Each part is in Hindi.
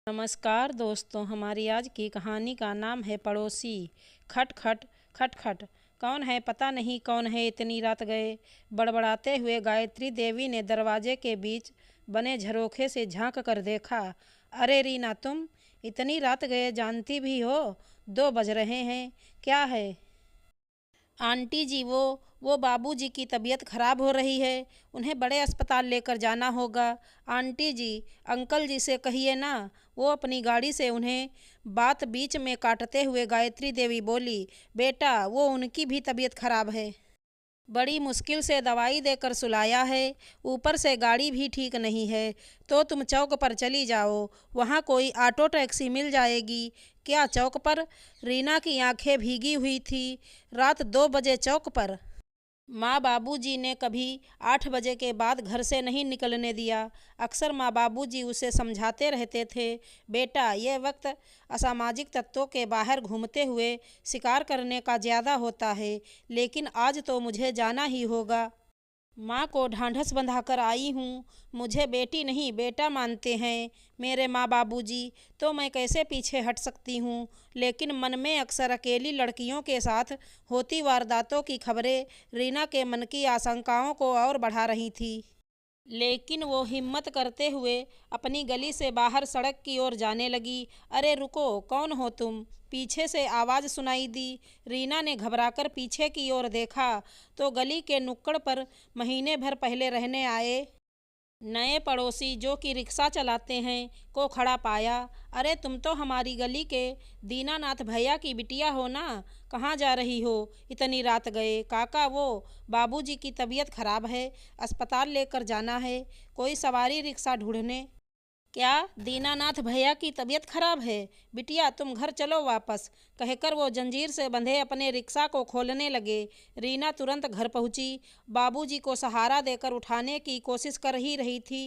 नमस्कार दोस्तों, हमारी आज की कहानी का नाम है पड़ोसी। खट खट खट खट। कौन है पता नहीं, कौन है इतनी रात गए। बड़बड़ाते हुए गायत्री देवी ने दरवाजे के बीच बने झरोखे से झांक कर देखा। अरे रीना, तुम इतनी रात गए, जानती भी हो 2 बज रहे हैं। क्या है? आंटी जी, वो बाबूजी की तबीयत खराब हो रही है, उन्हें बड़े अस्पताल लेकर जाना होगा। आंटी जी, अंकल जी से कहिए ना। वो अपनी गाड़ी से उन्हें बात बीच में काटते हुए गायत्री देवी बोली, बेटा वो उनकी भी तबीयत खराब है। बड़ी मुश्किल से दवाई देकर सुलाया है, ऊपर से गाड़ी भी ठीक नहीं है। तो तुम चौक पर चली जाओ, वहाँ कोई ऑटो टैक्सी मिल जाएगी। क्या चौक पर? रीना की आंखें भीगी हुई थी। रात 2 बजे चौक पर? माँ बाबूजी ने कभी 8 बजे के बाद घर से नहीं निकलने दिया। अक्सर माँ बाबूजी उसे समझाते रहते थे, बेटा ये वक्त असामाजिक तत्वों के बाहर घूमते हुए शिकार करने का ज़्यादा होता है, लेकिन आज तो मुझे जाना ही होगा। माँ को ढांढस बंधाकर आई हूँ। मुझे बेटी नहीं बेटा मानते हैं मेरे माँ बाबूजी, तो मैं कैसे पीछे हट सकती हूँ। लेकिन मन में अक्सर अकेली लड़कियों के साथ होती वारदातों की खबरें रीना के मन की आशंकाओं को और बढ़ा रही थी। लेकिन वो हिम्मत करते हुए अपनी गली से बाहर सड़क की ओर जाने लगी। अरे रुको, कौन हो तुम? पीछे से आवाज़ सुनाई दी। रीना ने घबराकर पीछे की ओर देखा तो गली के नुक्कड़ पर महीने भर पहले रहने आए नए पड़ोसी, जो कि रिक्शा चलाते हैं, को खड़ा पाया। अरे तुम तो हमारी गली के दीनानाथ भैया की बिटिया हो ना? कहाँ जा रही हो इतनी रात गए? काका, वो बाबूजी की तबीयत खराब है, अस्पताल लेकर जाना है, कोई सवारी रिक्शा ढूंढने। क्या दीनानाथ भैया की तबीयत खराब है? बिटिया तुम घर चलो वापस, कहकर वो जंजीर से बंधे अपने रिक्शा को खोलने लगे। रीना तुरंत घर पहुंची। बाबूजी को सहारा देकर उठाने की कोशिश कर ही रही थी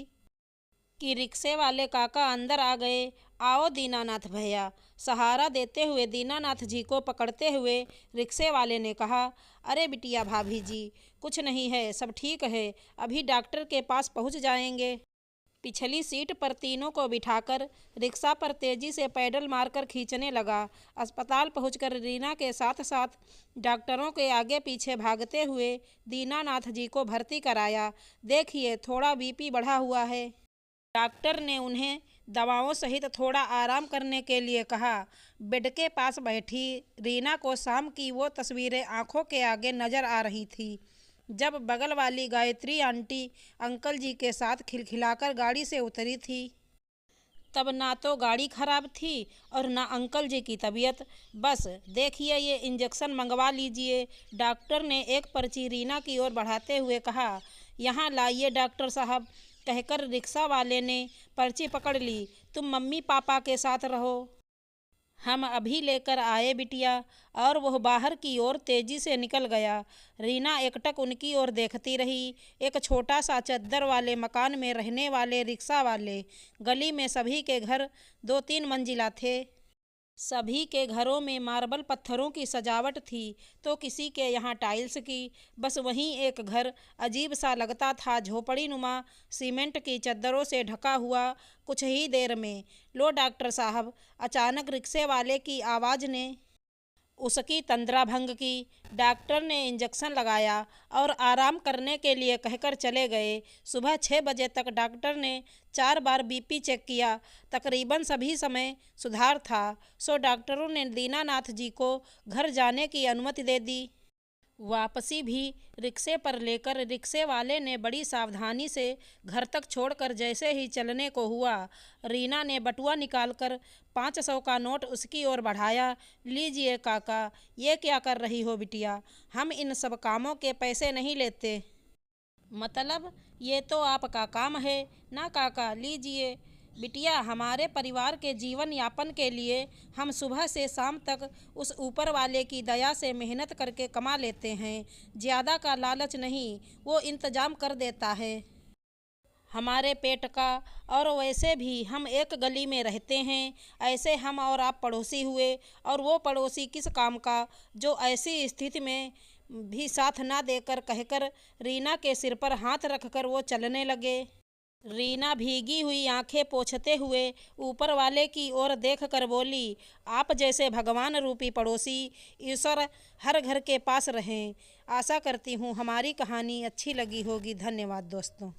कि रिक्शे वाले काका अंदर आ गए। आओ दीनानाथ भैया। सहारा देते हुए दीनानाथ जी को पकड़ते हुए रिक्शे वाले ने कहा, अरे बिटिया भाभी जी, कुछ नहीं है, सब ठीक है, अभी डॉक्टर के पास पहुंच जाएंगे। पिछली सीट पर तीनों को बिठाकर रिक्शा पर तेजी से पैडल मारकर खींचने लगा। अस्पताल पहुंचकर रीना के साथ साथ डॉक्टरों के आगे पीछे भागते हुए दीनानाथ जी को भर्ती कराया। देखिए थोड़ा बीपी बढ़ा हुआ है। डॉक्टर ने उन्हें दवाओं सहित थोड़ा आराम करने के लिए कहा। बेड के पास बैठी रीना को शाम की वो तस्वीरें आंखों के आगे नजर आ रही थी, जब बगल वाली गायत्री आंटी अंकल जी के साथ खिलखिलाकर गाड़ी से उतरी थी। तब ना तो गाड़ी खराब थी और ना अंकल जी की तबीयत। बस देखिए, ये इंजेक्शन मंगवा लीजिए। डॉक्टर ने एक पर्ची रीना की ओर बढ़ाते हुए कहा। यहाँ लाइए डॉक्टर साहब, कहकर रिक्शा वाले ने पर्ची पकड़ ली। तुम मम्मी पापा के साथ रहो, हम अभी लेकर आए बिटिया। और वह बाहर की ओर तेजी से निकल गया। रीना एकटक उनकी ओर देखती रही। एक छोटा सा चद्दर वाले मकान में रहने वाले रिक्शा वाले। गली में सभी के घर 2-3 मंजिला थे। सभी के घरों में मार्बल पत्थरों की सजावट थी, तो किसी के यहाँ टाइल्स की। बस वहीं एक घर अजीब सा लगता था, झोपड़ी नुमा, सीमेंट की चद्दरों से ढका हुआ। कुछ ही देर में, लो डॉक्टर साहब, अचानक रिक्शे वाले की आवाज़ ने उसकी तंद्रा भंग की। डॉक्टर ने इंजेक्शन लगाया और आराम करने के लिए कहकर चले गए। सुबह 6 बजे तक डॉक्टर ने 4 बार बीपी चेक किया। तकरीबन सभी समय सुधार था, सो डॉक्टरों ने दीनानाथ जी को घर जाने की अनुमति दे दी। वापसी भी रिक्शे पर लेकर रिक्शे वाले ने बड़ी सावधानी से घर तक छोड़कर जैसे ही चलने को हुआ, रीना ने बटुआ निकालकर 500 का नोट उसकी ओर बढ़ाया। लीजिए काका, ये क्या कर रही हो बिटिया? हम इन सब कामों के पैसे नहीं लेते। मतलब? ये तो आपका काम है ना काका, लीजिए। बिटिया, हमारे परिवार के जीवन यापन के लिए हम सुबह से शाम तक उस ऊपर वाले की दया से मेहनत करके कमा लेते हैं। ज़्यादा का लालच नहीं, वो इंतजाम कर देता है हमारे पेट का। और वैसे भी हम एक गली में रहते हैं, ऐसे हम और आप पड़ोसी हुए। और वो पड़ोसी किस काम का, जो ऐसी स्थिति में भी साथ ना देकर, कहकर रीना के सिर पर हाथ रखकर वो चलने लगे। रीना भीगी हुई आंखें पोंछते हुए ऊपर वाले की ओर देख कर बोली, आप जैसे भगवान रूपी पड़ोसी ईश्वर हर घर के पास रहें। आशा करती हूँ हमारी कहानी अच्छी लगी होगी। धन्यवाद दोस्तों।